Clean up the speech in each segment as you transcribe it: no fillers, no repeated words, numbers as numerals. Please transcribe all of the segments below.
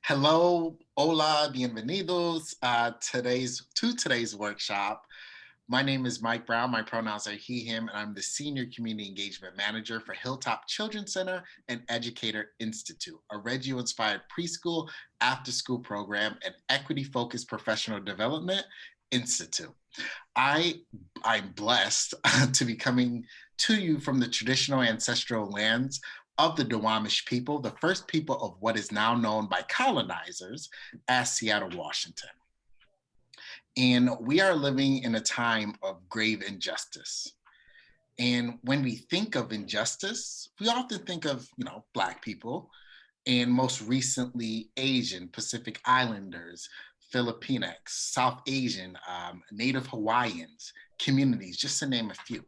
Hello, hola, bienvenidos today's workshop. My name is Mike Brown. My pronouns are he, him, and I'm the Senior Community Engagement Manager for Hilltop Children's Center and Educator Institute, a Reggio-inspired preschool, after-school program, and equity-focused professional development institute. I'm blessed to be coming to you from the traditional ancestral lands of the Duwamish people, the first people of what is now known by colonizers as Seattle, Washington. And we are living in a time of grave injustice. And when we think of injustice, we often think of, Black people, and most recently, Asian, Pacific Islanders, Filipinx, South Asian, Native Hawaiians, communities, just to name a few.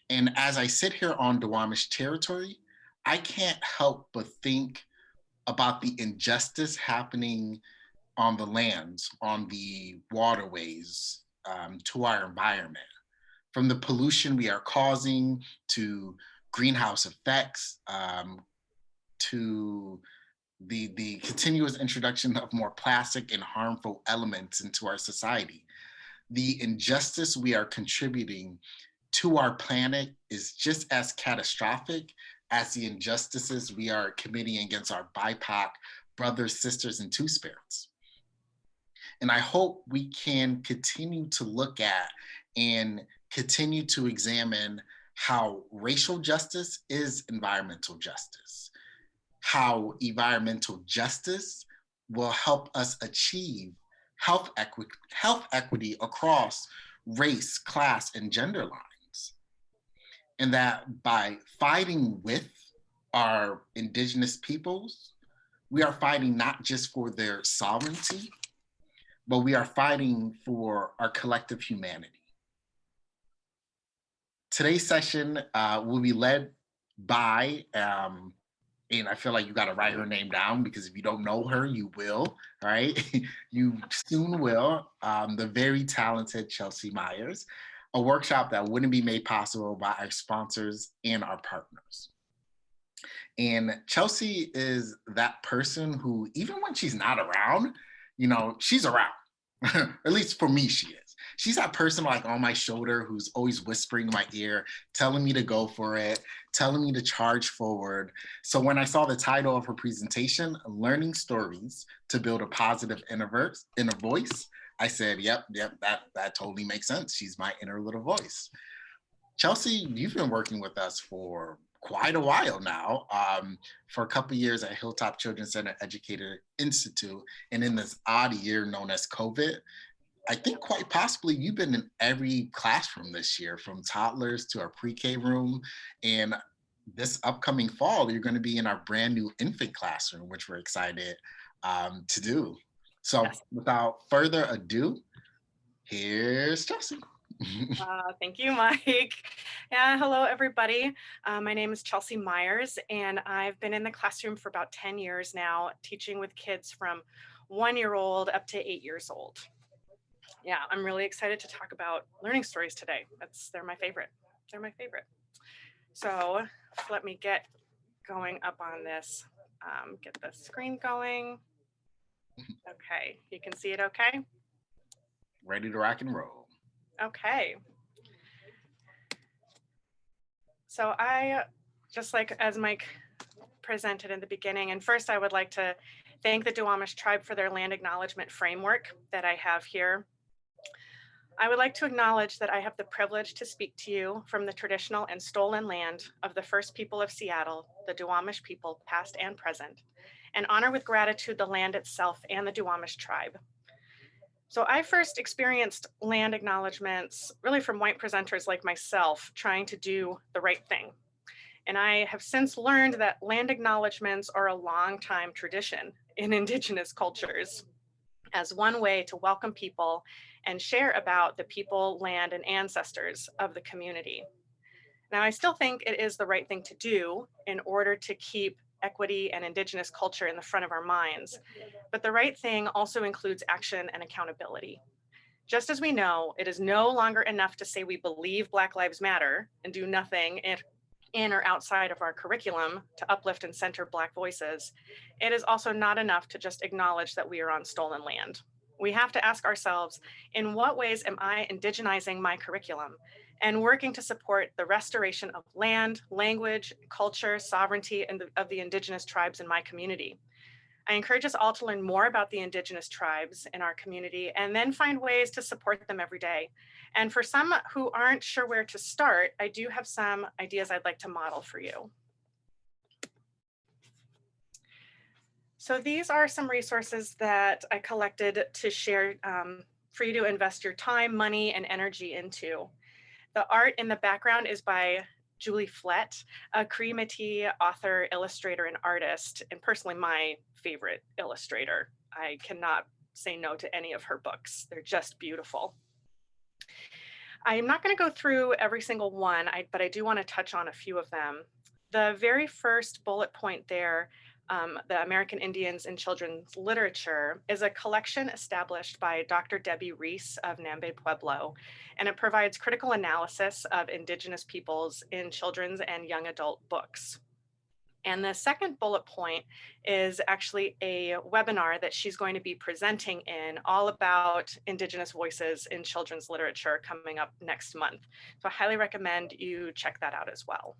And as I sit here on Duwamish territory, I can't help but think about the injustice happening on the lands, on the waterways, to our environment. From the pollution we are causing to greenhouse effects, to the continuous introduction of more plastic and harmful elements into our society. The injustice we are contributing to our planet is just as catastrophic as the injustices we are committing against our BIPOC brothers, sisters, and two-spirits. And I hope we can continue to look at and continue to examine how racial justice is environmental justice, how environmental justice will help us achieve health equity across race, class, and gender lines. And that by fighting with our indigenous peoples, we are fighting not just for their sovereignty, but we are fighting for our collective humanity. Today's session will be led by, and I feel like you got to write her name down because if you don't know her, you will, right? You soon will. The very talented Chelsea Myers, a workshop that wouldn't be made possible by our sponsors and our partners. And Chelsea is that person who, even when she's not around, she's around. At least for me, she is. She's that person like on my shoulder who's always whispering in my ear, telling me to go for it, telling me to charge forward. So when I saw the title of her presentation, Learning Stories to Build a Positive Inner Voice, I said, yep, that totally makes sense. She's my inner little voice. Chelsea, you've been working with us for quite a while now, for a couple of years at Hilltop Children's Center Educator Institute, and in this odd year known as COVID, I think quite possibly you've been in every classroom this year, from toddlers to our pre-K room, and this upcoming fall, you're going to be in our brand new infant classroom, which we're excited to do. So without further ado, here's Chelsea. Thank you, Mike. Yeah, hello, everybody. My name is Chelsea Myers, and I've been in the classroom for about 10 years now, teaching with kids from 1-year-old up to 8 years old. Yeah, I'm really excited to talk about learning stories today. They're my favorite. They're my favorite. So let me get going up on this, get the screen going. Okay, you can see it okay? Ready to rock and roll. Okay. So I, just like as Mike presented in the beginning, and first I would like to thank the Duwamish tribe for their land acknowledgement framework that I have here. I would like to acknowledge that I have the privilege to speak to you from the traditional and stolen land of the first people of Seattle, the Duwamish people, past and present, and honor with gratitude the land itself and the Duwamish tribe. So I first experienced land acknowledgements really from white presenters like myself trying to do the right thing. And I have since learned that land acknowledgements are a long time tradition in Indigenous cultures as one way to welcome people and share about the people, land, and ancestors of the community. Now, I still think it is the right thing to do in order to keep equity and Indigenous culture in the front of our minds. But the right thing also includes action and accountability. Just as we know, it is no longer enough to say we believe Black Lives Matter and do nothing in or outside of our curriculum to uplift and center Black voices, it is also not enough to just acknowledge that we are on stolen land. We have to ask ourselves, in what ways am I indigenizing my curriculum and working to support the restoration of land, language, culture, sovereignty, and of the Indigenous tribes in my community? I encourage us all to learn more about the Indigenous tribes in our community and then find ways to support them every day. And for some who aren't sure where to start, I do have some ideas I'd like to model for you. So these are some resources that I collected to share for you to invest your time, money, and energy into. The art in the background is by Julie Flett, a Cree Métis author, illustrator, and artist, and personally my favorite illustrator. I cannot say no to any of her books. They're just beautiful. I am not going to go through every single one, but I do want to touch on a few of them. The very first bullet point there, the American Indians in Children's Literature, is a collection established by Dr. Debbie Reese of Nambe Pueblo, and it provides critical analysis of Indigenous peoples in children's and young adult books. And the second bullet point is actually a webinar that she's going to be presenting in all about Indigenous voices in children's literature coming up next month. So I highly recommend you check that out as well.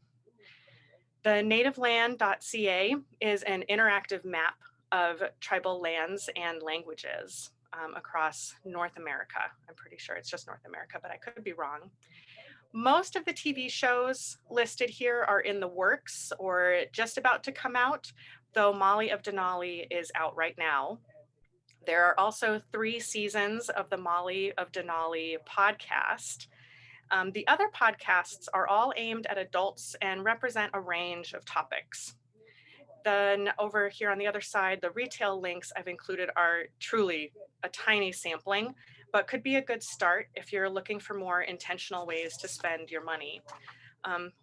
The nativeland.ca is an interactive map of tribal lands and languages across North America. I'm pretty sure it's just North America, but I could be wrong. Most of the TV shows listed here are in the works or just about to come out, though Molly of Denali is out right now. There are also 3 seasons of the Molly of Denali podcast. The other podcasts are all aimed at adults and represent a range of topics. Then over here on the other side, the retail links I've included are truly a tiny sampling, but could be a good start if you're looking for more intentional ways to spend your money.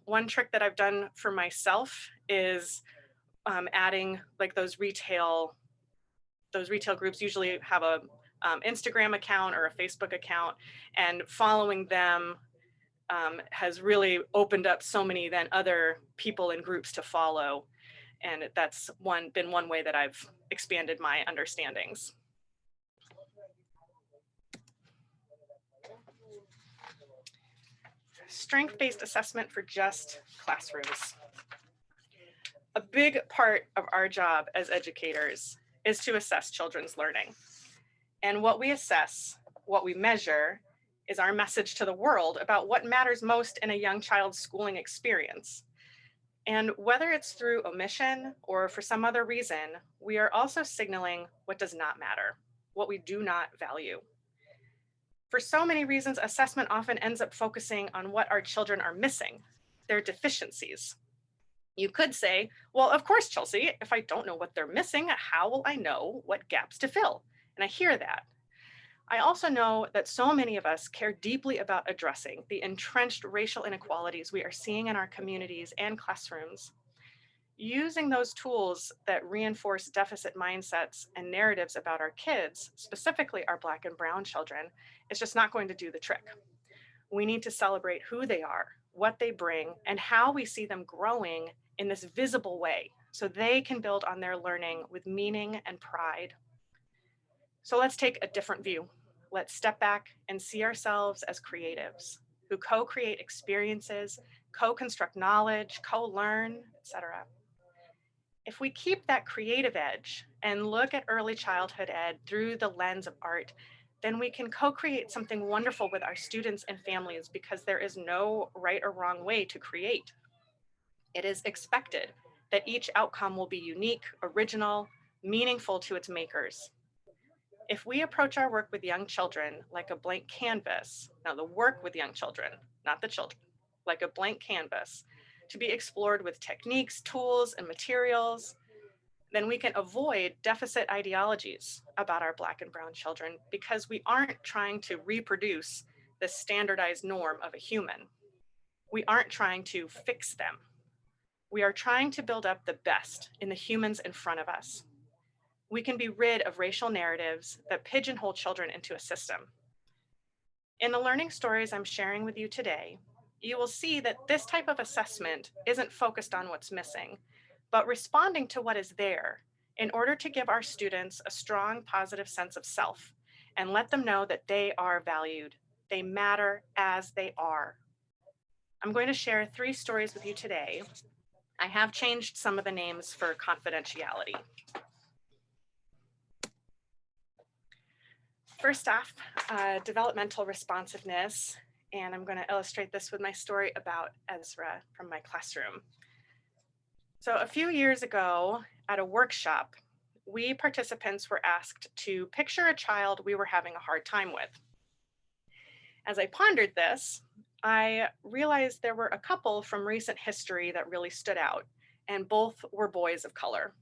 One trick that I've done for myself is adding like those retail groups usually have a Instagram account or a Facebook account, and following them has really opened up so many then other people and groups to follow. And that's been one way that I've expanded my understandings. Strength-based assessment for just classrooms. A big part of our job as educators is to assess children's learning. And what we assess, what we measure, is our message to the world about what matters most in a young child's schooling experience. And whether it's through omission or for some other reason, we are also signaling what does not matter, what we do not value. For so many reasons, assessment often ends up focusing on what our children are missing, their deficiencies. You could say, well, of course, Chelsea, if I don't know what they're missing, how will I know what gaps to fill? And I hear that. I also know that so many of us care deeply about addressing the entrenched racial inequalities we are seeing in our communities and classrooms. Using those tools that reinforce deficit mindsets and narratives about our kids, specifically our Black and Brown children, is just not going to do the trick. We need to celebrate who they are, what they bring, and how we see them growing in this visible way so they can build on their learning with meaning and pride. So let's take a different view. Let's step back and see ourselves as creatives who co-create experiences, co-construct knowledge, co-learn, etc. If we keep that creative edge and look at early childhood ed through the lens of art, then we can co-create something wonderful with our students and families, because there is no right or wrong way to create. It is expected that each outcome will be unique, original, meaningful to its makers. If we approach our work with young children like a blank canvas, now the work with young children, not the children, like a blank canvas, to be explored with techniques, tools, and materials, then we can avoid deficit ideologies about our Black and Brown children, because we aren't trying to reproduce the standardized norm of a human. We aren't trying to fix them. We are trying to build up the best in the humans in front of us. We can be rid of racial narratives that pigeonhole children into a system. In the learning stories I'm sharing with you today, you will see that this type of assessment isn't focused on what's missing, but responding to what is there in order to give our students a strong, positive sense of self and let them know that they are valued. They matter as they are. I'm going to share 3 stories with you today. I have changed some of the names for confidentiality. First off, developmental responsiveness, and I'm going to illustrate this with my story about Ezra from my classroom. So a few years ago at a workshop, we participants were asked to picture a child we were having a hard time with. As I pondered this, I realized there were a couple from recent history that really stood out, and both were boys of color.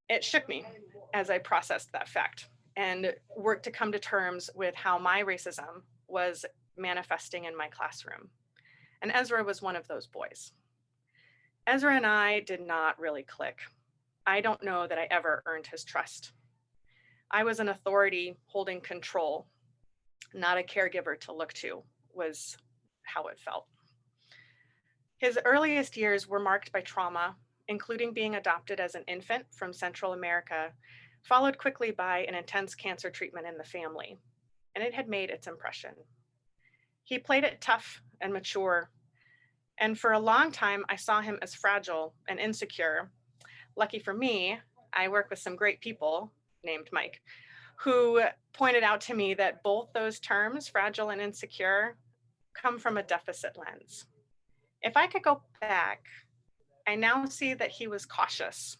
It shook me as I processed that fact and worked to come to terms with how my racism was manifesting in my classroom. And Ezra was one of those boys. Ezra and I did not really click. I don't know that I ever earned his trust. I was an authority holding control, not a caregiver to look to, was how it felt. His earliest years were marked by trauma, including being adopted as an infant from Central America, followed quickly by an intense cancer treatment in the family, and it had made its impression. He played it tough and mature, and for a long time, I saw him as fragile and insecure. Lucky for me, I work with some great people named Mike, who pointed out to me that both those terms, fragile and insecure, come from a deficit lens. If I could go back, I now see that he was cautious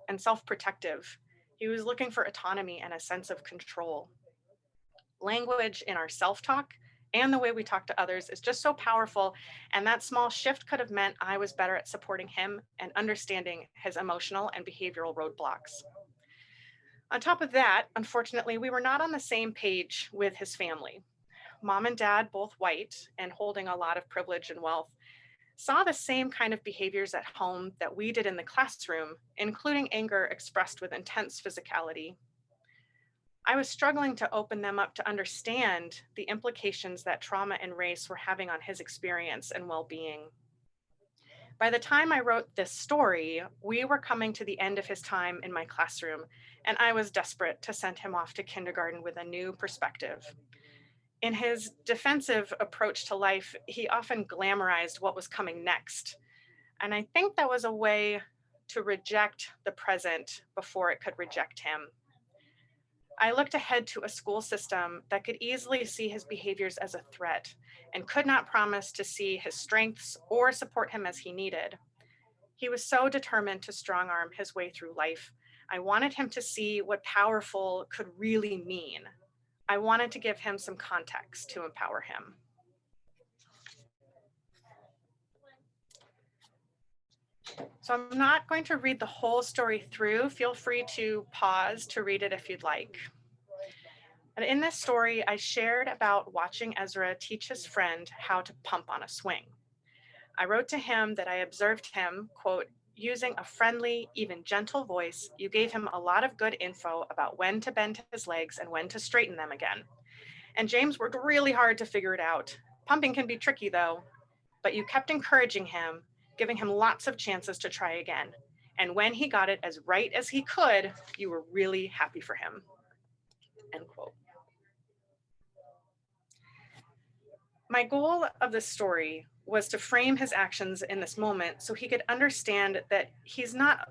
and self-protective. He was looking for autonomy and a sense of control. Language in our self-talk and the way we talk to others is just so powerful, and that small shift could have meant I was better at supporting him and understanding his emotional and behavioral roadblocks. On top of that, unfortunately, we were not on the same page with his family. Mom and dad, both white and holding a lot of privilege and wealth, saw the same kind of behaviors at home that we did in the classroom, including anger expressed with intense physicality. I was struggling to open them up to understand the implications that trauma and race were having on his experience and well-being. By the time I wrote this story, we were coming to the end of his time in my classroom, and I was desperate to send him off to kindergarten with a new perspective. In his defensive approach to life, he often glamorized what was coming next. And I think that was a way to reject the present before it could reject him. I looked ahead to a school system that could easily see his behaviors as a threat and could not promise to see his strengths or support him as he needed. He was so determined to strong arm his way through life. I wanted him to see what powerful could really mean. I wanted to give him some context to empower him. So I'm not going to read the whole story through. Feel free to pause to read it if you'd like. And in this story, I shared about watching Ezra teach his friend how to pump on a swing. I wrote to him that I observed him, quote, using a friendly, even gentle voice, you gave him a lot of good info about when to bend his legs and when to straighten them again. And James worked really hard to figure it out. Pumping can be tricky though, but you kept encouraging him, giving him lots of chances to try again. And when he got it as right as he could, you were really happy for him, end quote. My goal of this story was to frame his actions in this moment so he could understand that he's not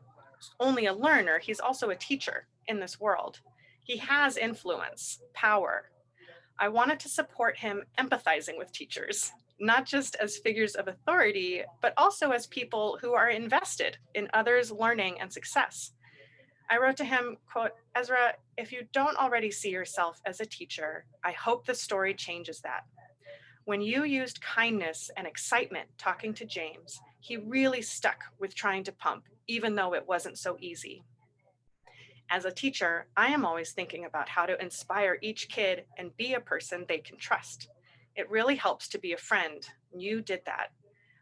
only a learner, he's also a teacher in this world. He has influence, power. I wanted to support him empathizing with teachers, not just as figures of authority, but also as people who are invested in others' learning and success. I wrote to him, quote, Ezra, if you don't already see yourself as a teacher, I hope the story changes that. When you used kindness and excitement talking to James, he really stuck with trying to pump, even though it wasn't so easy. As a teacher, I am always thinking about how to inspire each kid and be a person they can trust. It really helps to be a friend. You did that.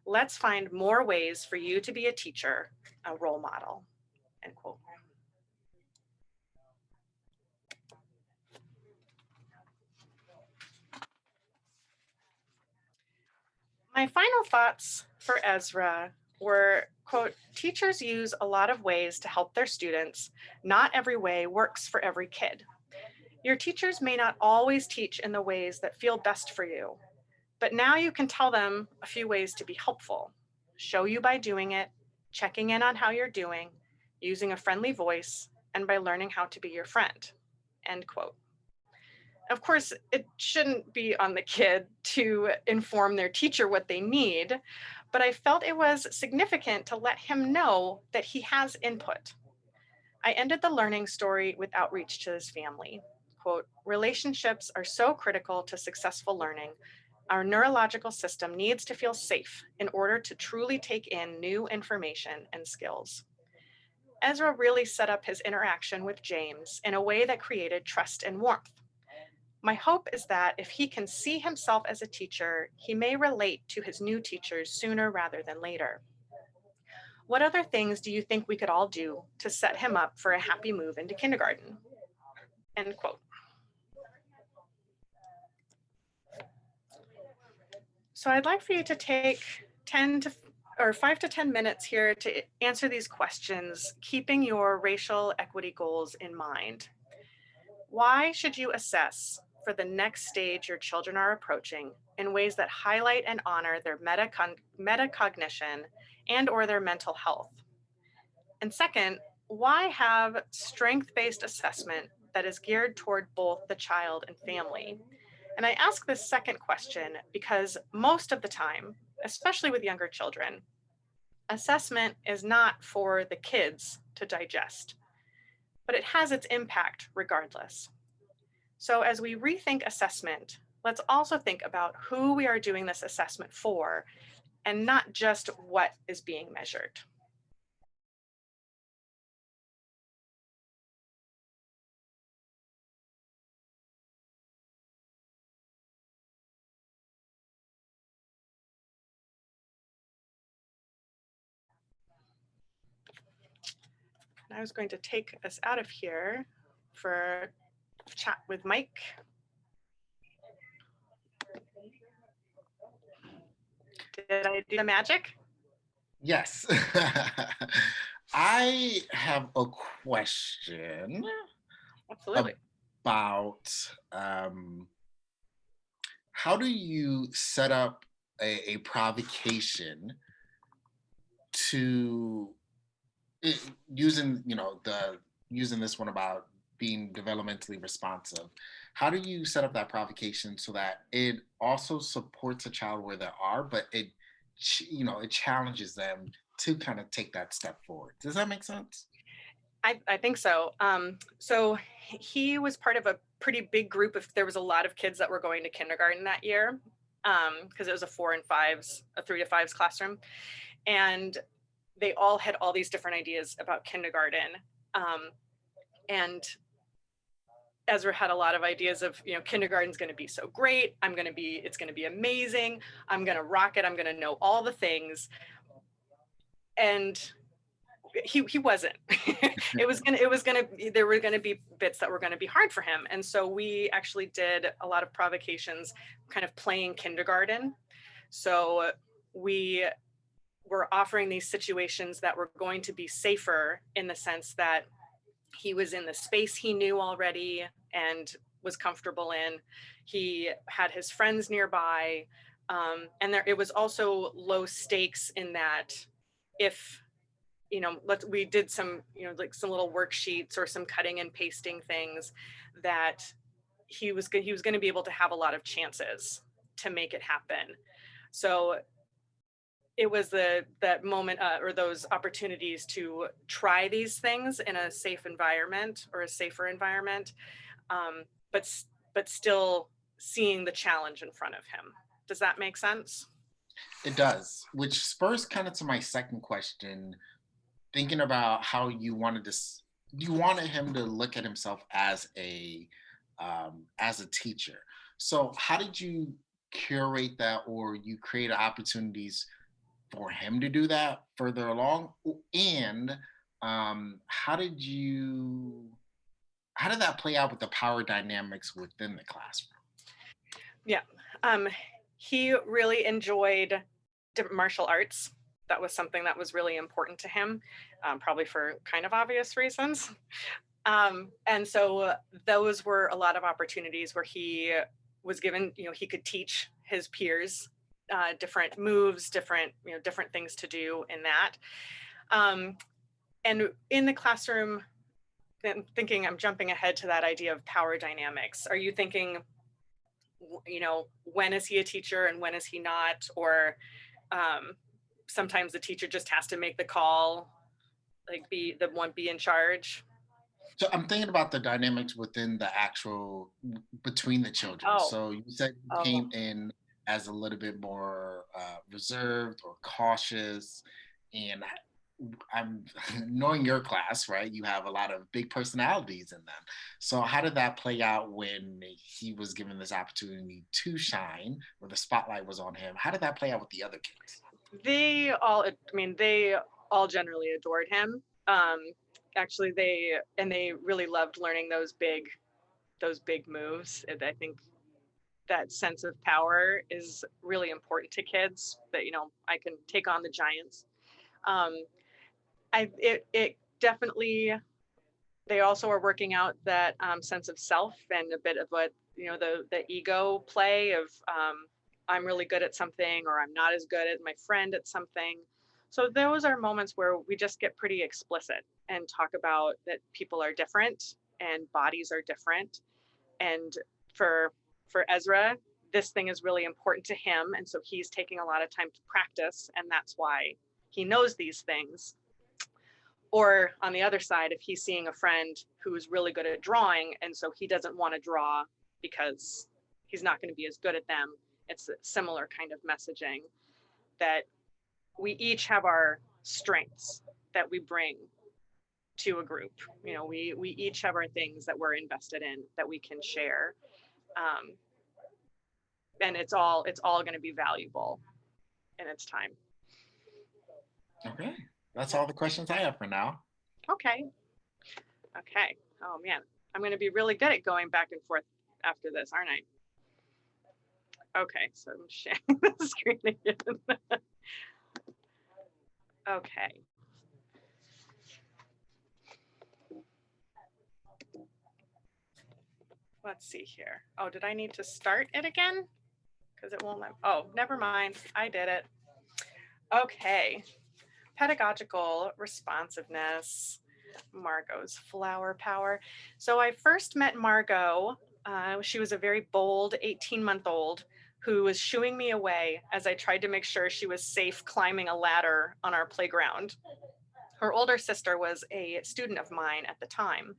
Let's find more ways for you to be a teacher, a role model, end quote. My final thoughts for Ezra were, quote, teachers use a lot of ways to help their students. Not every way works for every kid. Your teachers may not always teach in the ways that feel best for you, but now you can tell them a few ways to be helpful. Show you by doing it, checking in on how you're doing, using a friendly voice, and by learning how to be your friend, end quote. Of course, it shouldn't be on the kid to inform their teacher what they need, but I felt it was significant to let him know that he has input. I ended the learning story with outreach to his family. Quote, relationships are so critical to successful learning. Our neurological system needs to feel safe in order to truly take in new information and skills. Ezra really set up his interaction with James in a way that created trust and warmth. My hope is that if he can see himself as a teacher, he may relate to his new teachers sooner rather than later. What other things do you think we could all do to set him up for a happy move into kindergarten? End quote. So I'd like for you to take 10 to or 5 to 10 minutes here to answer these questions, keeping your racial equity goals in mind. Why should you assess for the next stage your children are approaching in ways that highlight and honor their metacognition and or their mental health? And second, why have strength-based assessment that is geared toward both the child and family? And I ask this second question because most of the time, especially with younger children, assessment is not for the kids to digest, but it has its impact regardless. So as we rethink assessment, let's also think about who we are doing this assessment for and not just what is being measured. And I was going to take us out of here for chat with Mike. Did I do the magic? Yes. I have a question Absolutely. about how do you set up a provocation to using the using this one about being developmentally responsive. How do you set up that provocation so that it also supports a child where they are, but it challenges them to kind of take that step forward? Does that make sense? I think so. So he was part of a pretty big group of, there was a lot of kids that were going to kindergarten that year because it was a 4 and 5s, a 3 to 5s classroom. And they all had all these different ideas about kindergarten. And Ezra had a lot of ideas of, kindergarten's going to be so great. It's going to be amazing. I'm going to rock it. I'm going to know all the things. And he wasn't. There were gonna be bits that were gonna be hard for him. And so we actually did a lot of provocations, kind of playing kindergarten. So we were offering these situations that were going to be safer in the sense that he was in the space he knew already and was comfortable in. He had his friends nearby. And it was also low stakes in that if we did some, like some little worksheets or some cutting and pasting things that he was going to be able to have a lot of chances to make it happen. So it was that moment or those opportunities to try these things in a safe environment or a safer environment, um, but still seeing the challenge in front of him. Does that make sense? It does, which spurs kind of to my second question, thinking about how you wanted him to look at himself as a teacher. So how did you curate that, or you create opportunities for him to do that further along? And how did that play out with the power dynamics within the classroom? Yeah. Um, He really enjoyed martial arts. That was something that was really important to him, probably for kind of obvious reasons. And so those were a lot of opportunities where he was given, he could teach his peers different moves, different things to do in that. And in the classroom, thinking, I'm jumping ahead to that idea of power dynamics. Are you thinking, when is he a teacher and when is he not? Or sometimes the teacher just has to make the call, like be in charge. So I'm thinking about the dynamics within the actual between the children. Oh, So you said you oh, came in as a little bit more reserved or cautious, and I'm knowing your class, right? You have a lot of big personalities in them. So how did that play out when he was given this opportunity to shine, where the spotlight was on him? How did that play out with the other kids? they all generally adored him. Actually, they really loved learning those big moves. And I think that sense of power is really important to kids. That I can take on the giants. Um, it definitely. They also are working out that sense of self and a bit of what the ego play of I'm really good at something or I'm not as good as my friend at something. So those are moments where we just get pretty explicit and talk about that people are different and bodies are different. And for Ezra, this thing is really important to him, and so he's taking a lot of time to practice, and that's why he knows these things. Or on the other side, if he's seeing a friend who's really good at drawing and so he doesn't want to draw because he's not going to be as good at them, it's a similar kind of messaging that we each have our strengths that we bring to a group. We each have our things that we're invested in that we can share. um, and it's all going to be valuable in its time. Okay, that's all the questions I have for now. Okay. Oh man, I'm going to be really good at going back and forth after this, aren't I? Okay, so I'm sharing the screen again. Okay. Let's see here. Oh, did I need to start it again? Because it won't let, oh, never mind. I did it. Okay. Pedagogical responsiveness. Margot's flower power. So I first met Margot. She was a very bold 18-month-old who was shooing me away as I tried to make sure she was safe climbing a ladder on our playground. Her older sister was a student of mine at the time.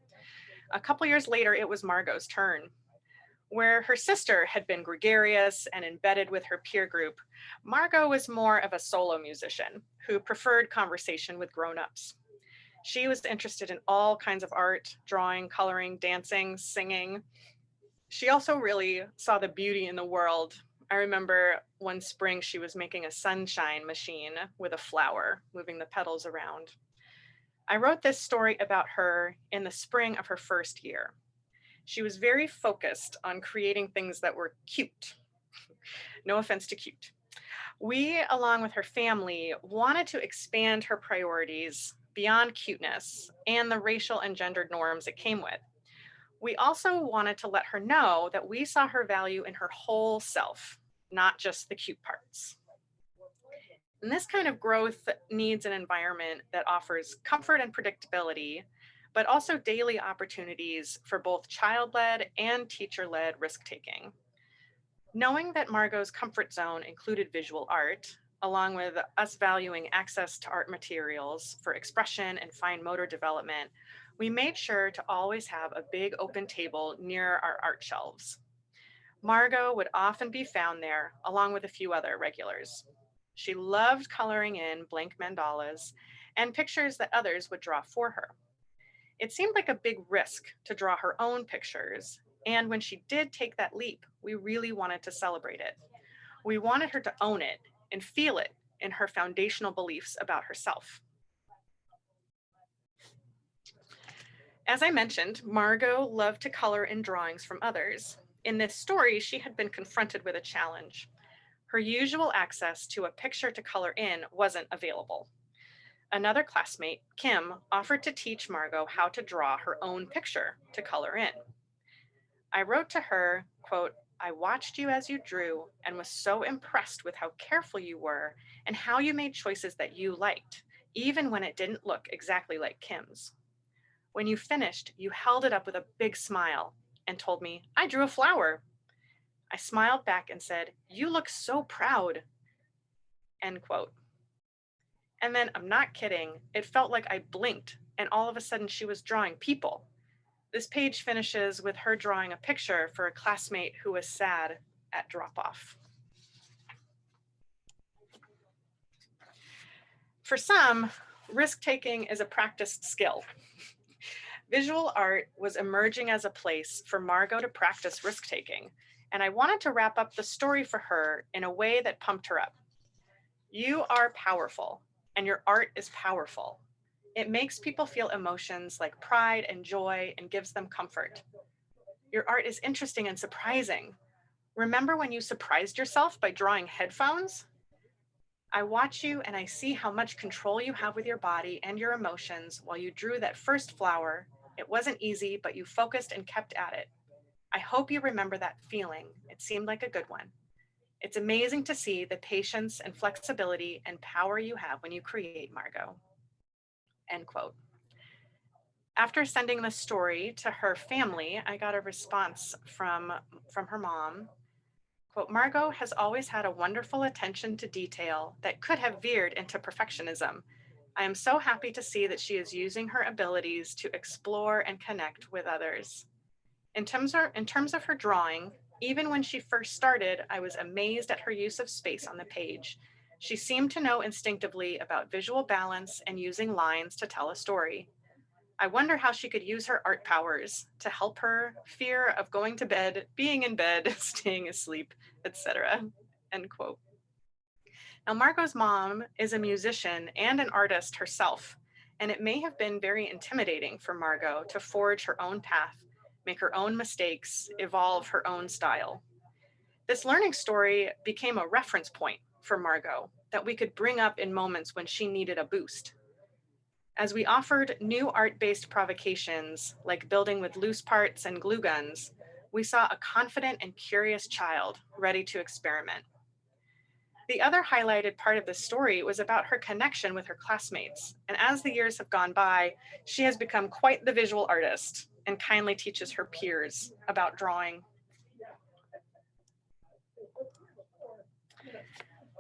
A couple years later, it was Margot's turn. Where her sister had been gregarious and embedded with her peer group, Margot was more of a solo musician who preferred conversation with grown-ups. She was interested in all kinds of art, drawing, coloring, dancing, singing. She also really saw the beauty in the world. I remember one spring she was making a sunshine machine with a flower, moving the petals around. I wrote this story about her in the spring of her first year. She was very focused on creating things that were cute. No offense to cute. We, along with her family, wanted to expand her priorities beyond cuteness and the racial and gendered norms it came with. We also wanted to let her know that we saw her value in her whole self, not just the cute parts. And this kind of growth needs an environment that offers comfort and predictability, but also daily opportunities for both child-led and teacher-led risk-taking. Knowing that Margot's comfort zone included visual art, along with us valuing access to art materials for expression and fine motor development, we made sure to always have a big open table near our art shelves. Margot would often be found there, along with a few other regulars. She loved coloring in blank mandalas and pictures that others would draw for her. It seemed like a big risk to draw her own pictures, and when she did take that leap, we really wanted to celebrate it. We wanted her to own it and feel it in her foundational beliefs about herself. As I mentioned, Margot loved to color in drawings from others. In this story, she had been confronted with a challenge. Her usual access to a picture to color in wasn't available. Another classmate, Kim, offered to teach Margot how to draw her own picture to color in. I wrote to her, quote, "I watched you as you drew and was so impressed with how careful you were and how you made choices that you liked, even when it didn't look exactly like Kim's. When you finished, you held it up with a big smile and told me, 'I drew a flower.' I smiled back and said, 'You look so proud,'" end quote. And then, I'm not kidding, it felt like I blinked and all of a sudden she was drawing people. This page finishes with her drawing a picture for a classmate who was sad at drop-off. For some, risk-taking is a practiced skill. Visual art was emerging as a place for Margot to practice risk-taking, and I wanted to wrap up the story for her in a way that pumped her up. You are powerful, and your art is powerful. It makes people feel emotions like pride and joy and gives them comfort. Your art is interesting and surprising. Remember when you surprised yourself by drawing headphones? I watch you and I see how much control you have with your body and your emotions while you drew that first flower. It wasn't easy, but you focused and kept at it. I hope you remember that feeling. It seemed like a good one. It's amazing to see the patience and flexibility and power you have when you create, Margot." End quote. After sending the story to her family, I got a response from her mom. Quote, "Margot has always had a wonderful attention to detail that could have veered into perfectionism. I am so happy to see that she is using her abilities to explore and connect with others. In terms of her drawing, even when she first started, I was amazed at her use of space on the page. She seemed to know instinctively about visual balance and using lines to tell a story. I wonder how she could use her art powers to help her fear of going to bed, being in bed, staying asleep, etc." End quote. Now, Margot's mom is a musician and an artist herself, and it may have been very intimidating for Margot to forge her own path, make her own mistakes, evolve her own style. This learning story became a reference point for Margot that we could bring up in moments when she needed a boost. As we offered new art-based provocations, like building with loose parts and glue guns, we saw a confident and curious child ready to experiment. The other highlighted part of the story was about her connection with her classmates. And as the years have gone by, she has become quite the visual artist and kindly teaches her peers about drawing.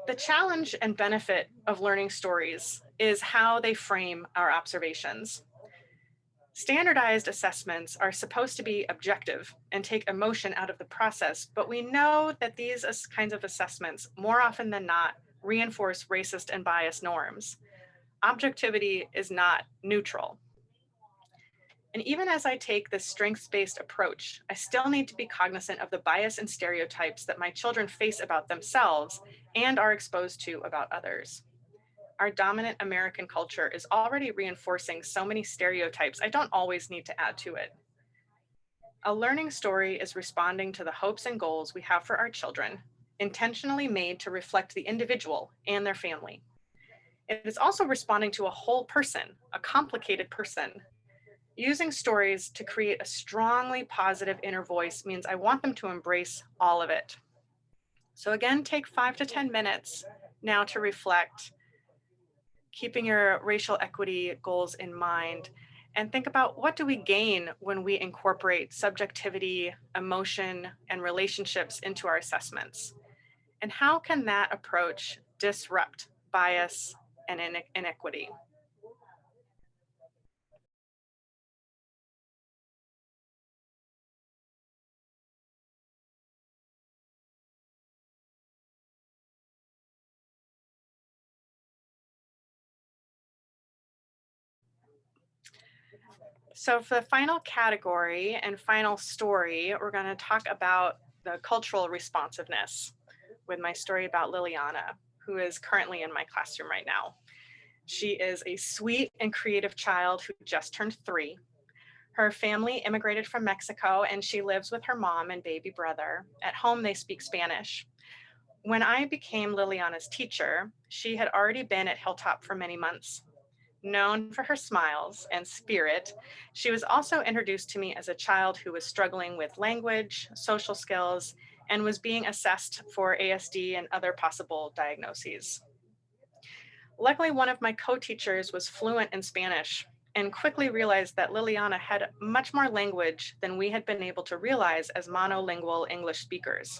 The challenge and benefit of learning stories is how they frame our observations. Standardized assessments are supposed to be objective and take emotion out of the process, but we know that these kinds of assessments, more often than not, reinforce racist and biased norms. Objectivity is not neutral. And even as I take this strengths-based approach, I still need to be cognizant of the bias and stereotypes that my children face about themselves and are exposed to about others. Our dominant American culture is already reinforcing so many stereotypes, I don't always need to add to it. A learning story is responding to the hopes and goals we have for our children, intentionally made to reflect the individual and their family. It is also responding to a whole person, a complicated person. Using stories to create a strongly positive inner voice means I want them to embrace all of it. So again, take 5 to 10 minutes now to reflect, keeping your racial equity goals in mind, and think about, what do we gain when we incorporate subjectivity, emotion, and relationships into our assessments? And how can that approach disrupt bias and inequity? So for the final category and final story, we're going to talk about the cultural responsiveness with my story about Leliana, who is currently in my classroom right now. She is a sweet and creative child who just turned 3. Her family immigrated from Mexico and she lives with her mom and baby brother. At home, they speak Spanish. When I became Leliana's teacher, she had already been at Hilltop for many months. Known for her smiles and spirit, she was also introduced to me as a child who was struggling with language, social skills, and was being assessed for ASD and other possible diagnoses. Luckily, one of my co-teachers was fluent in Spanish and quickly realized that Leliana had much more language than we had been able to realize as monolingual English speakers.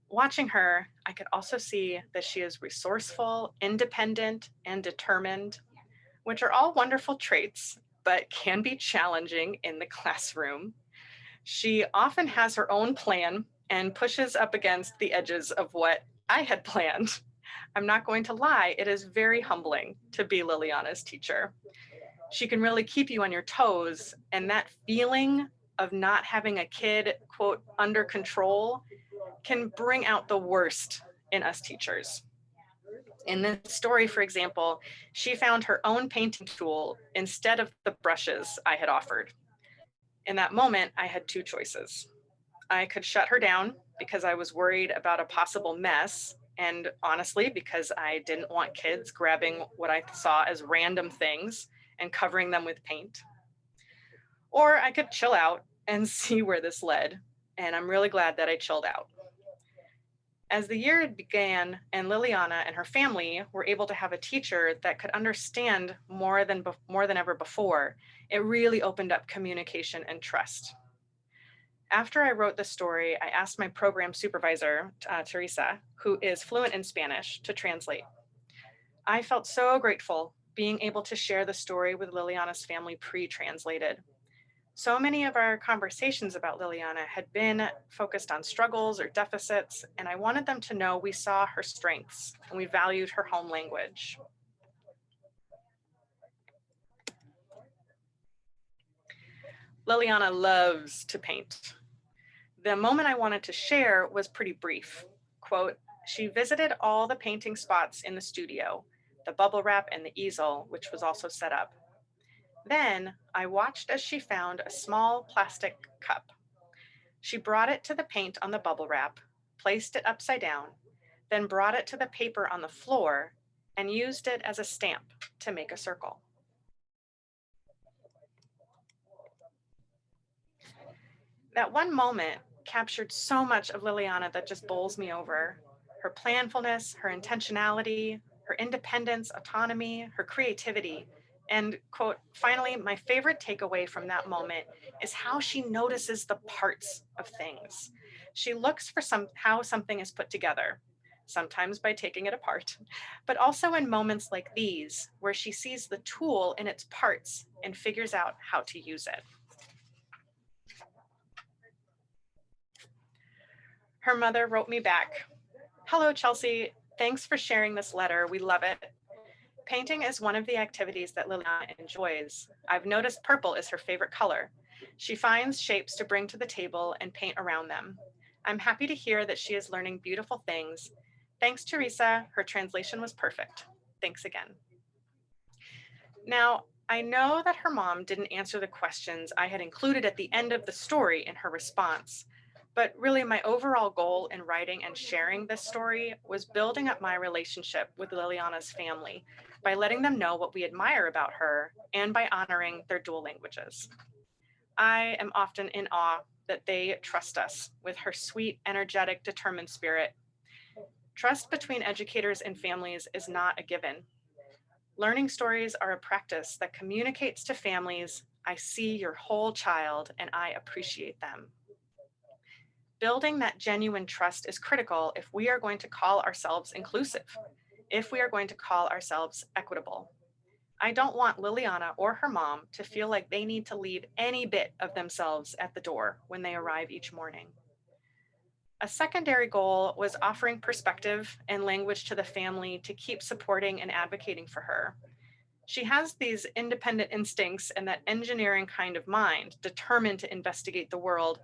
Watching her, I could also see that she is resourceful, independent, and determined, which are all wonderful traits, but can be challenging in the classroom. She often has her own plan and pushes up against the edges of what I had planned. I'm not going to lie, it is very humbling to be Leliana's teacher. She can really keep you on your toes, and that feeling of not having a kid, quote, under control can bring out the worst in us teachers. In this story, for example, she found her own painting tool instead of the brushes I had offered. In that moment, I had two choices. I could shut her down because I was worried about a possible mess, and honestly, because I didn't want kids grabbing what I saw as random things and covering them with paint. Or I could chill out and see where this led, and I'm really glad that I chilled out. As the year began and Leliana and her family were able to have a teacher that could understand more than ever before, it really opened up communication and trust. After I wrote the story, I asked my program supervisor, Teresa, who is fluent in Spanish, to translate. I felt so grateful being able to share the story with Liliana's family pre-translated. So many of our conversations about Leliana had been focused on struggles or deficits, and I wanted them to know we saw her strengths and we valued her home language. Leliana loves to paint. The moment I wanted to share was pretty brief. Quote, she visited all the painting spots in the studio, the bubble wrap and the easel, which was also set up. Then I watched as she found a small plastic cup. She brought it to the paint on the bubble wrap, placed it upside down, then brought it to the paper on the floor and used it as a stamp to make a circle. That one moment captured so much of Leliana that just bowls me over. Her planfulness, her intentionality, her independence, autonomy, her creativity. And quote, finally, my favorite takeaway from that moment is how she notices the parts of things. She looks for how something is put together, sometimes by taking it apart, but also in moments like these, where she sees the tool in its parts and figures out how to use it. Her mother wrote me back, hello, Chelsea. Thanks for sharing this letter. We love it. Painting is one of the activities that Leliana enjoys. I've noticed purple is her favorite color. She finds shapes to bring to the table and paint around them. I'm happy to hear that she is learning beautiful things. Thanks, Teresa. Her translation was perfect. Thanks again. Now, I know that her mom didn't answer the questions I had included at the end of the story in her response. But really, my overall goal in writing and sharing this story was building up my relationship with Leliana's family by letting them know what we admire about her and by honoring their dual languages. I am often in awe that they trust us with her sweet, energetic, determined spirit. Trust between educators and families is not a given. Learning stories are a practice that communicates to families, I see your whole child and I appreciate them. Building that genuine trust is critical if we are going to call ourselves inclusive, if we are going to call ourselves equitable. I don't want Leliana or her mom to feel like they need to leave any bit of themselves at the door when they arrive each morning. A secondary goal was offering perspective and language to the family to keep supporting and advocating for her. She has these independent instincts and that engineering kind of mind, determined to investigate the world,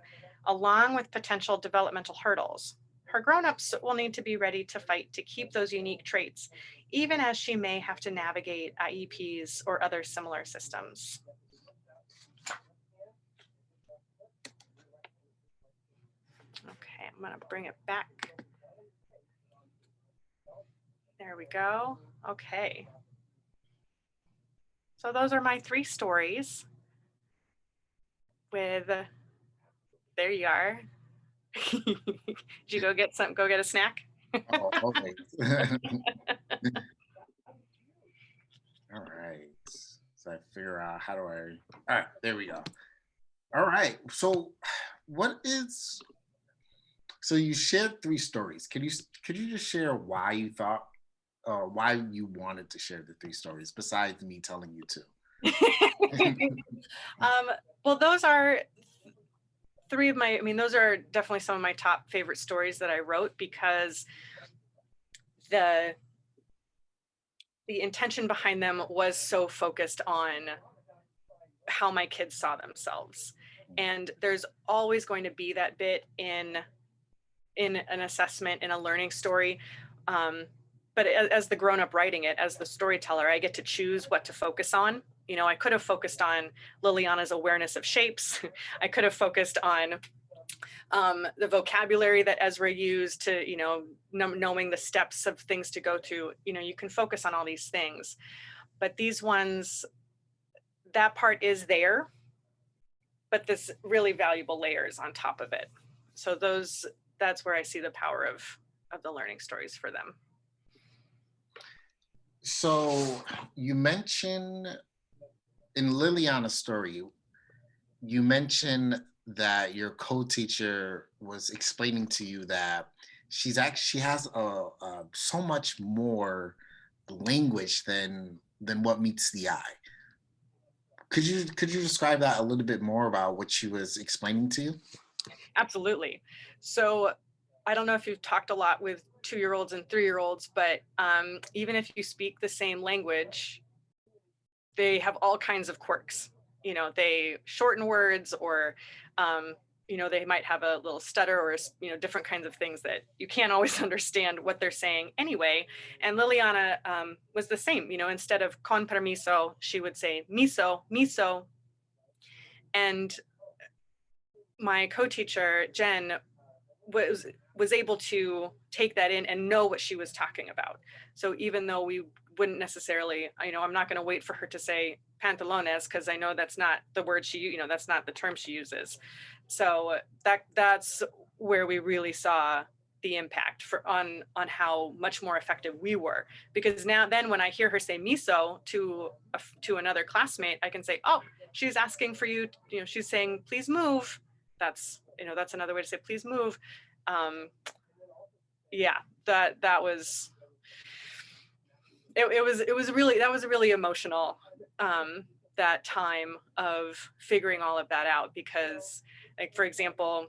along with potential developmental hurdles. Her grownups will need to be ready to fight to keep those unique traits, even as she may have to navigate IEPs or other similar systems. Okay, I'm gonna bring it back There we go. Okay. So those are my 3 stories with, there you are. Did you go get a snack? Oh, always. All right. So I figure out how do I. All right, there we go. All right. So, what is? So you shared 3 stories. Could you just share why you thought, why you wanted to share the 3 stories besides me telling you to? Um, well, those are 3 of my, I mean, those are definitely some of my top favorite stories that I wrote because the intention behind them was so focused on how my kids saw themselves. And there's always going to be that bit in an assessment, in a learning story. But as the grown-up writing it, as the storyteller, I get to choose what to focus on. You know, I could have focused on Leliana's awareness of shapes. I could have focused on the vocabulary that Ezra used to, you know, knowing the steps of things to go to. You know, you can focus on all these things. But these ones, that part is there, but this really valuable layers on top of it. So that's where I see the power of the learning stories for them. So you mentioned in Liliana's story, you mentioned that your co-teacher was explaining to you that she has so much more language than what meets the eye. Could you describe that a little bit more about what she was explaining to you? Absolutely. So I don't know if you've talked a lot with 2-year-olds and 3-year-olds, but even if you speak the same language, they have all kinds of quirks. You know, they shorten words, or you know, they might have a little stutter, or you know, different kinds of things that you can't always understand what they're saying anyway. And Liliana was the same. You know, instead of con permiso, she would say miso, miso. And my co-teacher Jen was able to take that in and know what she was talking about. So even though we wouldn't necessarily, you know, I'm not going to wait for her to say pantalones, because I know that's not the word she, you know, that's not the term she uses. So that's where we really saw the impact on how much more effective we were. Because now then when I hear her say miso to another classmate, I can say, oh, she's asking for you, you know, she's saying please move. That's, you know, that's another way to say please move. Yeah, that was it was really, that was really emotional, that time of figuring all of that out. Because like, for example,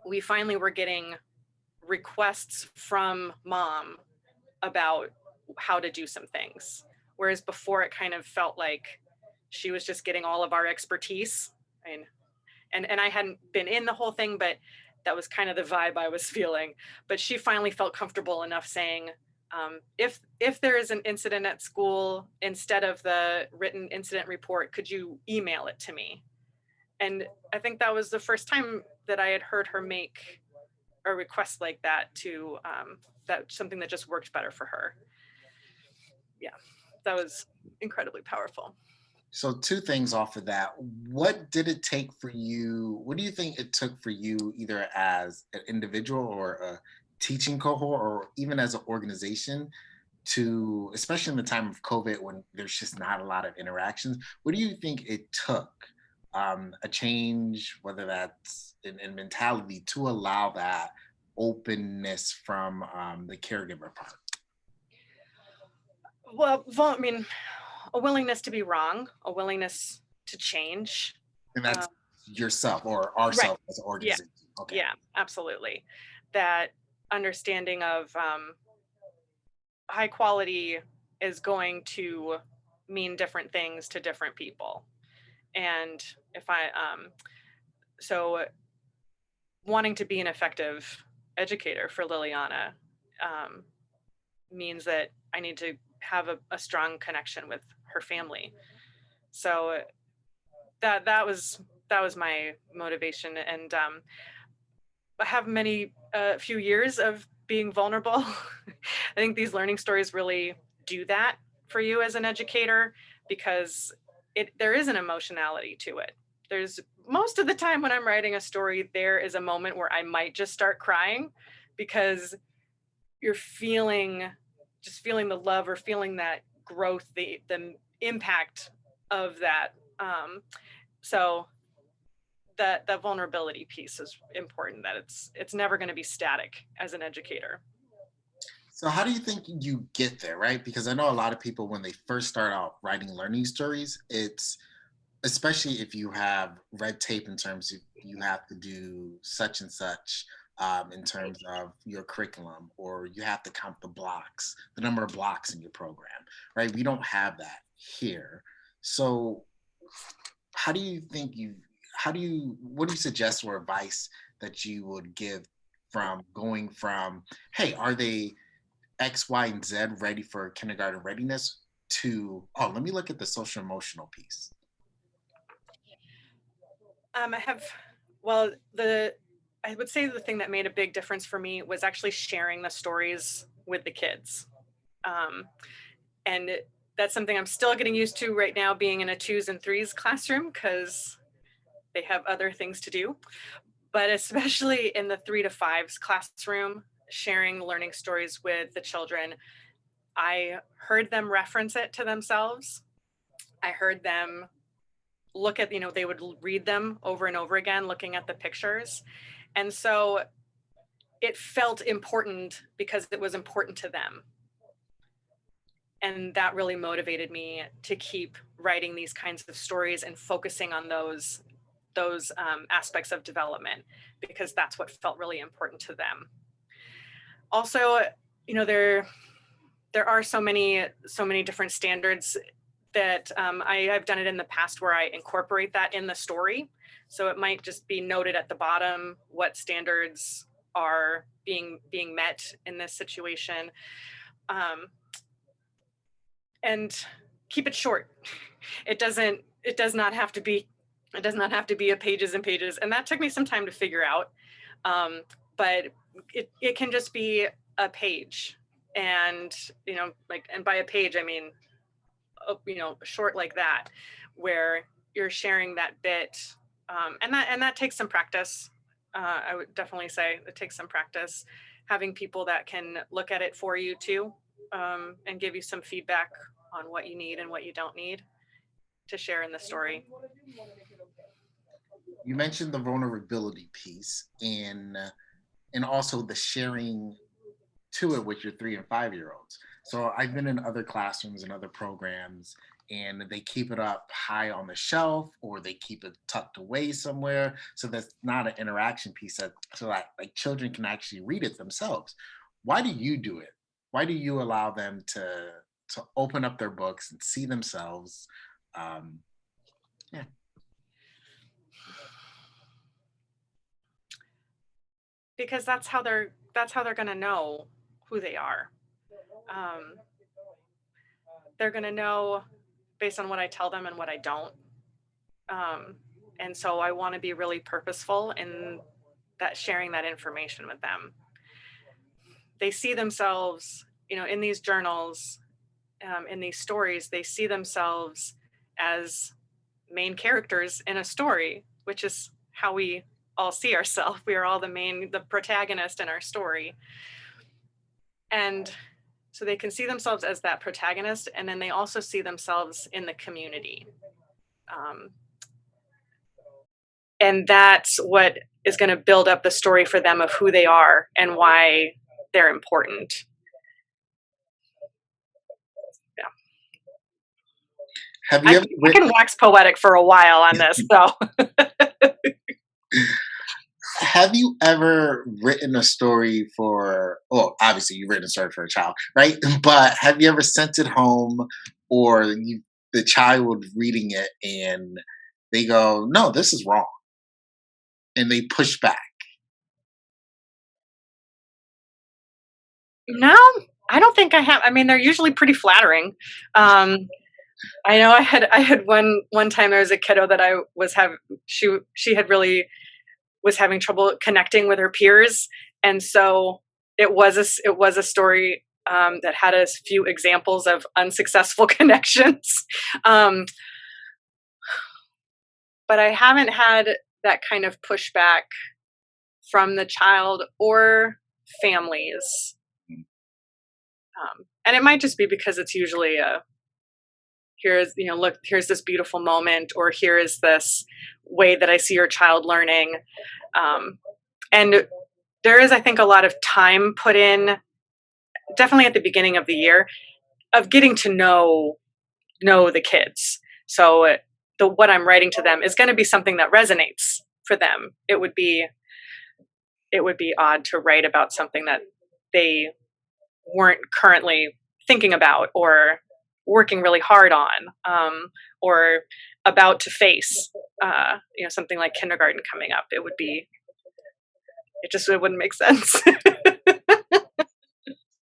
we finally were getting requests from mom about how to do some things, whereas before it kind of felt like she was just getting all of our expertise. I mean, and I hadn't been in the whole thing, but that was kind of the vibe I was feeling. But she finally felt comfortable enough saying, if there is an incident at school, instead of the written incident report, could you email it to me? And I think that was the first time that I had heard her make a request like that, to that something that just worked better for her. Yeah, that was incredibly powerful. So 2 things off of that. What did it take for you? What do you think it took for you, either as an individual or a teaching cohort, or even as an organization, to, especially in the time of COVID when there's just not a lot of interactions, what do you think it took, a change, whether that's in mentality, to allow that openness from the caregiver part? Well, I mean, a willingness to be wrong, a willingness to change. And that's Um, yourself or right. ourselves as an Yeah. organization. Okay. Yeah, absolutely. That understanding of high quality is going to mean different things to different people. And if I, so wanting to be an effective educator for Liliana um, means that I need to have a strong connection with her family. So that was my motivation. And I have many few years of being vulnerable. I think these learning stories really do that for you as an educator, because there is an emotionality to it. There's most of the time when I'm writing a story, there is a moment where I might just start crying because you're feeling the love or feeling that growth, the impact of that. So the vulnerability piece is important, that it's never going to be static as an educator. So how do you think you get there, right? Because I know a lot of people when they first start out writing learning stories, it's especially if you have red tape in terms of you have to do such and such in terms of your curriculum, or you have to count the blocks, the number of blocks in your program, right? We don't have that here. So how do you think you, what do you suggest or advice that you would give from going from, hey, are they X, Y, and Z ready for kindergarten readiness to, oh, let me look at the social emotional piece? I have, well, I would say the thing that made a big difference for me was actually sharing the stories with the kids. And that's something I'm still getting used to right now, being in a 2s and 3s classroom, because they have other things to do. But especially in the 3 to 5s classroom, sharing learning stories with the children, I heard them reference it to themselves. I heard them look at, they would read them over and over again, looking at the pictures. And so it felt important because it was important to them. And that really motivated me to keep writing these kinds of stories and focusing on those aspects of development, because that's what felt really important to them. Also, there are so many different standards that I've done it in the past where I incorporate that in the story. So it might just be noted at the bottom what standards are being met in this situation. And keep it short. It does not have to be a pages and pages. And that took me some time to figure out. But it can just be a page. And, and by a page, I mean, short like that, where you're sharing that bit. And that takes some practice. I would definitely say it takes some practice, having people that can look at it for you too, and give you some feedback on what you need and what you don't need to share in the story. You mentioned the vulnerability piece and also the sharing to it with your 3 and 5 year olds. So I've been in other classrooms and other programs, and they keep it up high on the shelf, or they keep it tucked away somewhere. So that's not an interaction piece so that like children can actually read it themselves. Why do you do it? Why do you allow them to open up their books and see themselves? Yeah. Because that's how they're going to know who they are. They're going to know based on what I tell them and what I don't. And so I want to be really purposeful in that, sharing that information with them. They see themselves, in these journals, in these stories, they see themselves as main characters in a story, which is how we all see ourselves. We are all the protagonist in our story. And so they can see themselves as that protagonist, and then they also see themselves in the community. And that's what is going to build up the story for them of who they are and why they're important. Yeah. Have you ever I can wax poetic for a while on this, so. Have you ever written a story for, well, obviously you've written a story for a child, right? But have you ever sent it home, or the child reading it and they go, no, this is wrong, and they push back? No, I don't think I have. I mean, they're usually pretty flattering. I know I had one time there was a kiddo that I was she had really was having trouble connecting with her peers. And so it was a story that had a few examples of unsuccessful connections. But I haven't had that kind of pushback from the child or families. And it might just be because it's usually here's, look, here's this beautiful moment, or here is this way that I see your child learning. And there is, I think, a lot of time put in, definitely at the beginning of the year, of getting to know the kids. So what I'm writing to them is going to be something that resonates for them. It would be odd to write about something that they weren't currently thinking about or working really hard on, or about to face. Something like kindergarten coming up. It wouldn't make sense.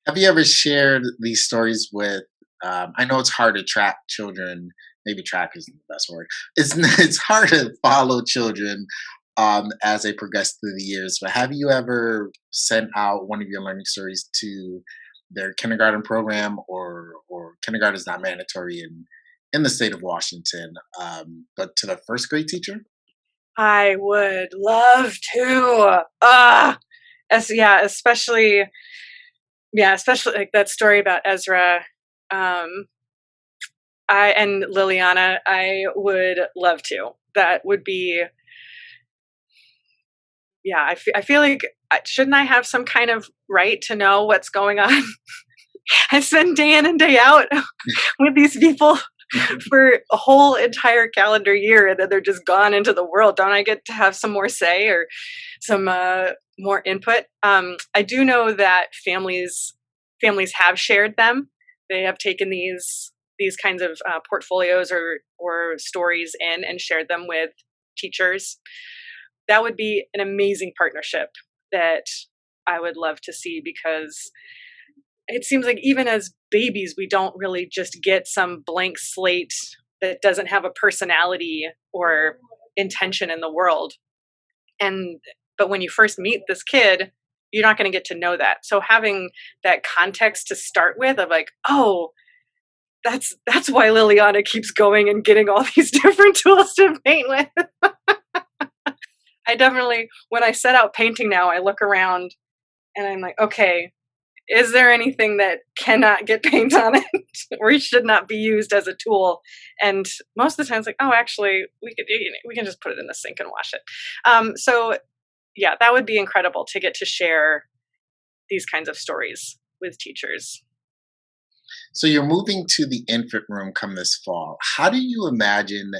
Have you ever shared these stories with? I know it's hard to track children. Maybe track isn't the best word. It's hard to follow children as they progress through the years. But have you ever sent out one of your learning stories to their kindergarten program, or kindergarten is not mandatory in the state of Washington, but to the first grade teacher? I would love to. Especially like that story about Ezra. And Leliana, I would love to. That would be, I feel like, shouldn't I have some kind of right to know what's going on? I spend day in and day out with these people for a whole entire calendar year, and then they're just gone into the world. Don't I get to have some more say or some more input? I do know that families have shared them. They have taken these kinds of portfolios or stories in and shared them with teachers. That would be an amazing partnership that I would love to see, because it seems like even as babies, we don't really just get some blank slate that doesn't have a personality or intention in the world. But when you first meet this kid, you're not going to get to know that. So having that context to start with of like, oh, that's why Liliana keeps going and getting all these different tools to paint with. I definitely, when I set out painting now, I look around and I'm like, okay, is there anything that cannot get paint on it or should not be used as a tool? And most of the time it's like, oh, actually, we can just put it in the sink and wash it. So yeah, that would be incredible to get to share these kinds of stories with teachers. So you're moving to the infant room come this fall. How do you imagine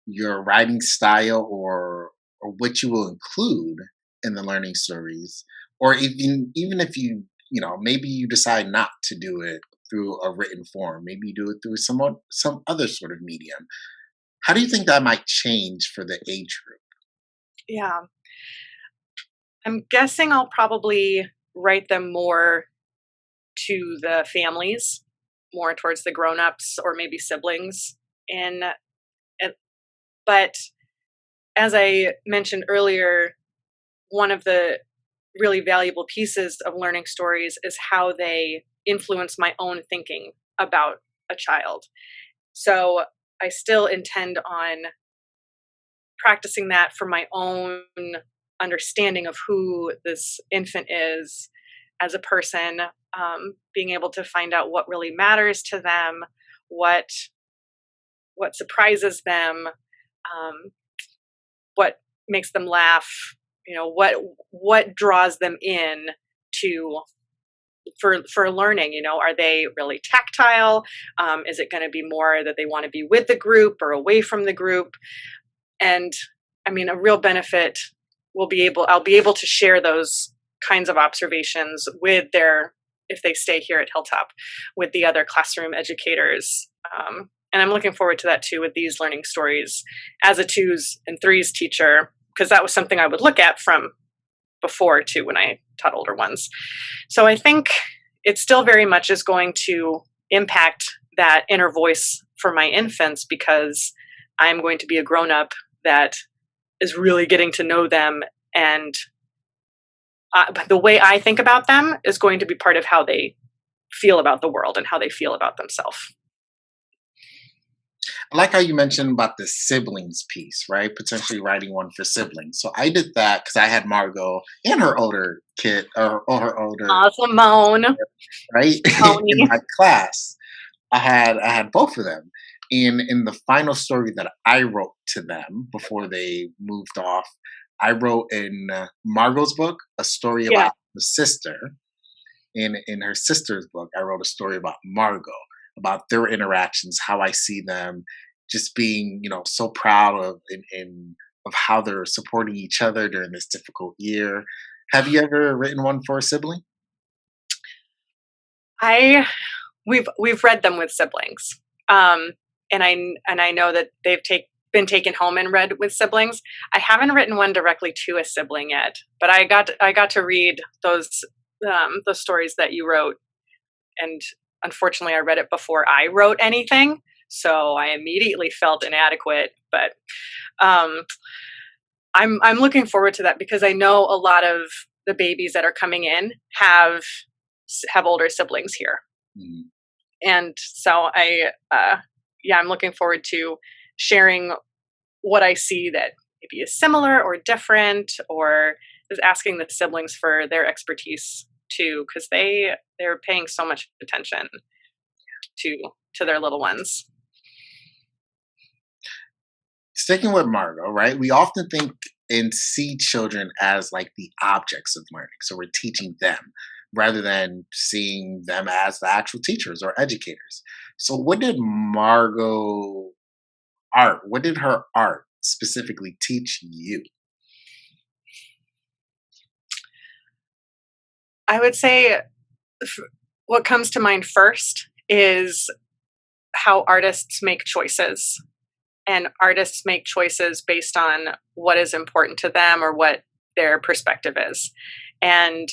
your writing style, or what you will include in the learning stories, or even if maybe you decide not to do it through a written form, maybe you do it through some other sort of medium. How do you think that might change for the age group? Yeah, I'm guessing I'll probably write them more to the families, more towards the grownups or maybe siblings. But as I mentioned earlier, one of the really valuable pieces of learning stories is how they influence my own thinking about a child. So I still intend on practicing that for my own understanding of who this infant is as a person, being able to find out what really matters to them, what surprises them, what makes them laugh, what draws them in to for learning. Are they really tactile? Is it going to be more that they want to be with the group or away from the group? And I mean, a real benefit I'll be able to share those kinds of observations with if they stay here at Hilltop, with the other classroom educators. And I'm looking forward to that too, with these learning stories as a 2s and 3s teacher, because that was something I would look at from before too when I taught older ones. So I think it still very much is going to impact that inner voice for my infants, because I'm going to be a grown-up that is really getting to know them and but the way I think about them is going to be part of how they feel about the world and how they feel about themselves. I like how you mentioned about the siblings piece, right? Potentially writing one for siblings. So I did that because I had Margot and her older kid, or her older, Awesome, Moan, right, Tony. in my class. I had both of them. In the final story that I wrote to them before they moved off, I wrote in Margot's book a story Yeah. about the sister. In her sister's book, I wrote a story about Margot, about their interactions, how I see them, just being, so proud of how they're supporting each other during this difficult year. Have you ever written one for a sibling? We've read them with siblings, um, and I know that been taken home and read with siblings. I haven't written one directly to a sibling yet, but I got to read those stories that you wrote, and unfortunately, I read it before I wrote anything, so I immediately felt inadequate. But um, I'm looking forward to that because I know a lot of the babies that are coming in have older siblings here, Mhm. and so yeah, I'm looking forward to sharing what I see that maybe is similar or different, or just asking the siblings for their expertise too, because they're paying so much attention to to their little ones. Sticking with Margot, right? We often think and see children as like the objects of learning. So we're teaching them rather than seeing them as the actual teachers or educators. So what did her art specifically teach you? I would say what comes to mind first is how artists make choices, and artists make choices based on what is important to them or what their perspective is. And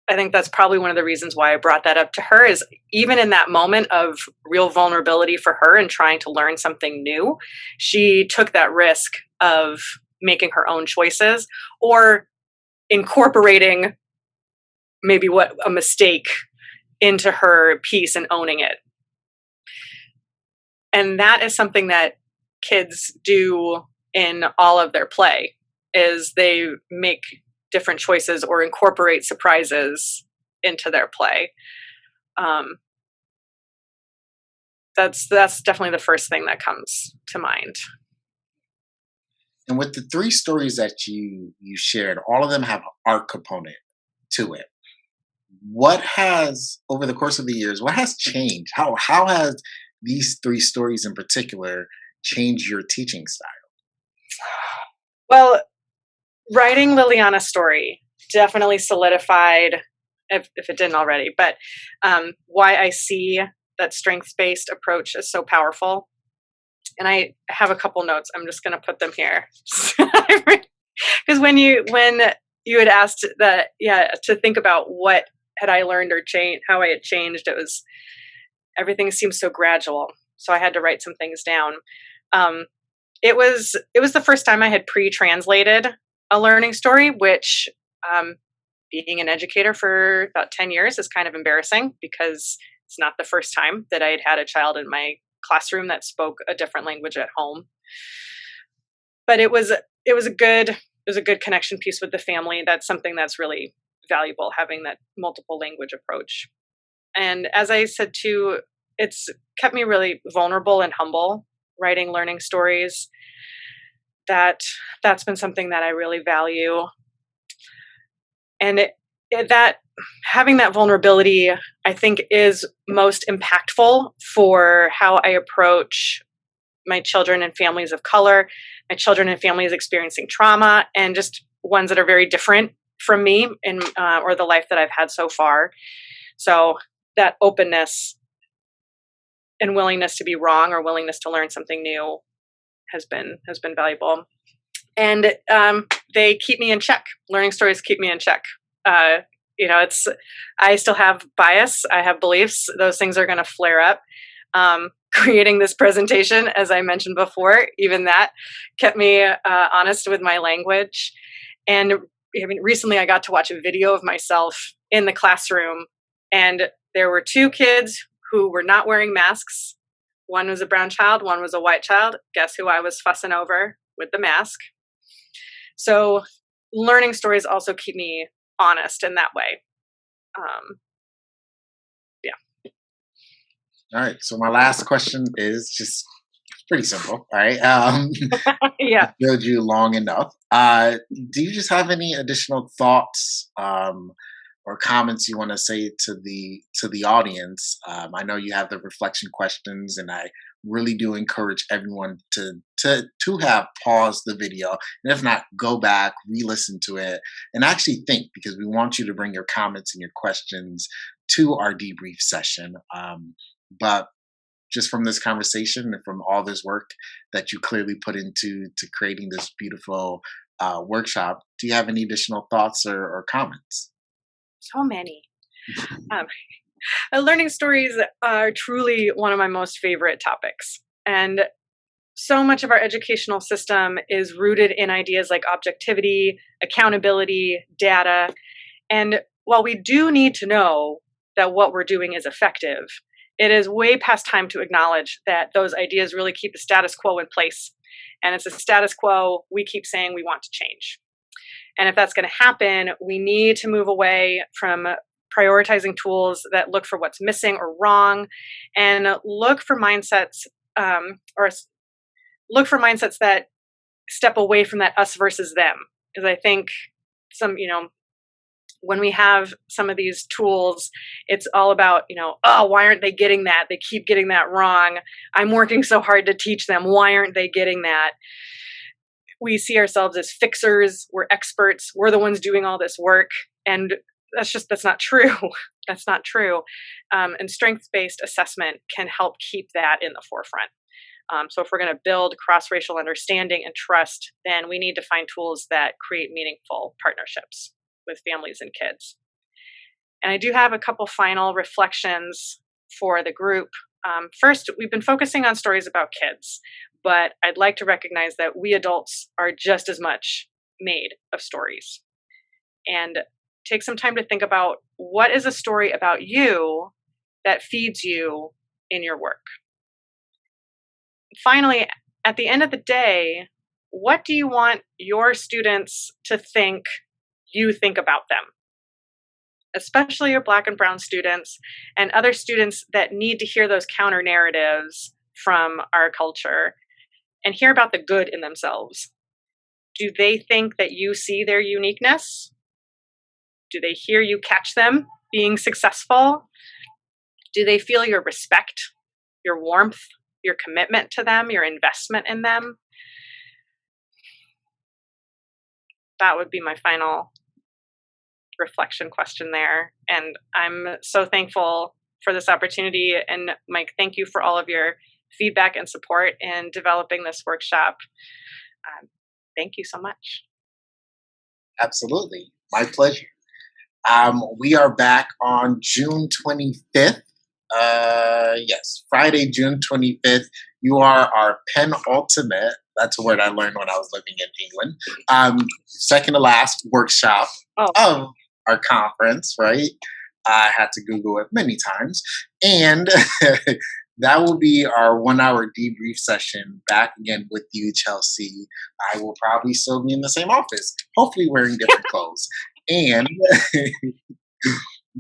I think that's probably one of the reasons why I brought that up to her is even in that moment of real vulnerability for her and trying to learn something new, she took that risk of making her own choices or incorporating maybe what a mistake into her piece and owning it. And that is something that kids do in all of their play is they make different choices or incorporate surprises into their play. Um, that's definitely the first thing that comes to mind. And with the three stories that you shared, all of them have an art component to it. What has over the course of the years, what has changed? How has these three stories in particular changed your teaching style? Well, writing Leliana's story definitely solidified, if it didn't already, but why I see that strengths based approach is so powerful. And I have a couple notes. I'm just going to put them here because when you had asked that, yeah, to think about what had I learned or changed, how I had changed, it was everything seems so gradual. So I had to write some things down. Um, it was the first time I had pre-translated a learning story, which um, being an educator for about 10 years is kind of embarrassing because it's not the first time that I had a child in my classroom that spoke a different language at home. But it was a good connection piece with the family. That's something that's really valuable, having that multiple language approach. And as I said too, it's kept me really vulnerable and humble writing learning stories. That's been something that I really value. And that having that vulnerability, I think, is most impactful for how I approach my children and families of color, my children and families experiencing trauma, and just ones that are very different from me in or the life that I've had so far. So that openness and willingness to be wrong or willingness to learn something new has been valuable. And they keep me in check. Learning stories keep me in check. Uh, it's I still have bias. I have beliefs. Those things are going to flare up. Creating this presentation, as I mentioned before, even that kept me honest with my language. And recently I got to watch a video of myself in the classroom, and there were two kids who were not wearing masks. One was a brown child, one was a white child. Guess who I was fussing over with the mask? So learning stories also keep me honest in that way. Yeah. All right. So my last question is just pretty simple. All right. Yeah. Build you long enough. Do you just have any additional thoughts or comments you want to say to the audience? I know you have the reflection questions, and I really do encourage everyone to have paused the video, and if not, go back, re-listen to it, and actually think, because we want you to bring your comments and your questions to our debrief session. But just from this conversation and from all this work that you clearly put into creating this beautiful workshop, do you have any additional thoughts or comments? So many. Learning stories are truly one of my most favorite topics. And so much of our educational system is rooted in ideas like objectivity, accountability, data. And while we do need to know that what we're doing is effective, it is way past time to acknowledge that those ideas really keep the status quo in place. And it's a status quo we keep saying we want to change. And if that's going to happen, we need to move away from prioritizing tools that look for what's missing or wrong, and look for mindsets that step away from that us versus them. Because I think when we have some of these tools, it's all about, oh, why aren't they getting that? They keep getting that wrong. I'm working so hard to teach them. Why aren't they getting that? We see ourselves as fixers. We're experts. We're the ones doing all this work. And that's not true. That's not true. And strengths-based assessment can help keep that in the forefront. So if we're going to build cross-racial understanding and trust, then we need to find tools that create meaningful partnerships with families and kids. And I do have a couple final reflections for the group. First, we've been focusing on stories about kids, but I'd like to recognize that we adults are just as much made of stories. And take some time to think about, what is a story about you that feeds you in your work? Finally, at the end of the day, what do you want your students to think you think about them? Especially your Black and Brown students and other students that need to hear those counter narratives from our culture and hear about the good in themselves. Do they think that you see their uniqueness? Do they hear you catch them being successful? Do they feel your respect, your warmth, your commitment to them, your investment in them? That would be my final reflection question there. And I'm so thankful for this opportunity. And Mike, thank you for all of your feedback and support in developing this workshop. Thank you so much. Absolutely. My pleasure. We are back on June 25th. Yes, Friday, June 25th. You are our penultimate, that's a word I learned when I was living in England, second to last workshop of our conference, right? I had to Google it many times. And that will be our 1 hour debrief session back again with you, Chelsea. I will probably still be in the same office, hopefully wearing different clothes. And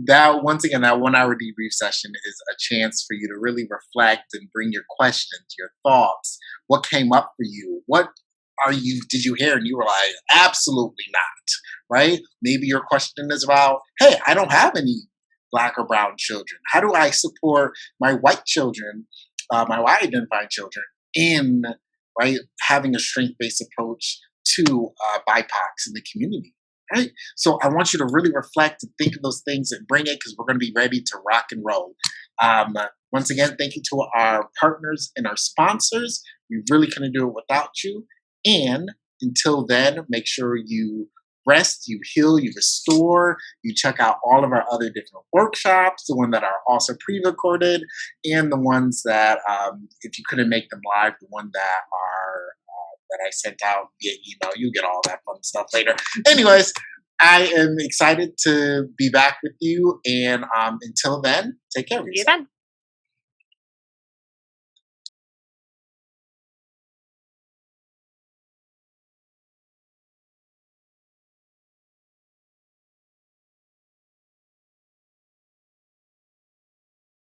that, once again, that 1 hour debrief session is a chance for you to really reflect and bring your questions, your thoughts. What came up for you? Did you hear and you were like, absolutely not, right? Maybe your question is about, hey, I don't have any Black or brown children. How do I support my white children, my white identified children in, right, having a strength-based approach to BIPOCs in the community? Right. So I want you to really reflect and think of those things and bring it, because we're going to be ready to rock and roll. Once again, thank you to our partners and our sponsors. We really couldn't do it without you. And until then, make sure you rest, you heal, you restore. You check out all of our other different workshops, the ones that are also pre-recorded, and the ones that, if you couldn't make them live, the one that are that I sent out via email. You get all that fun stuff later. Anyways, I am excited to be back with you. And until then, take care of See you yourself. then.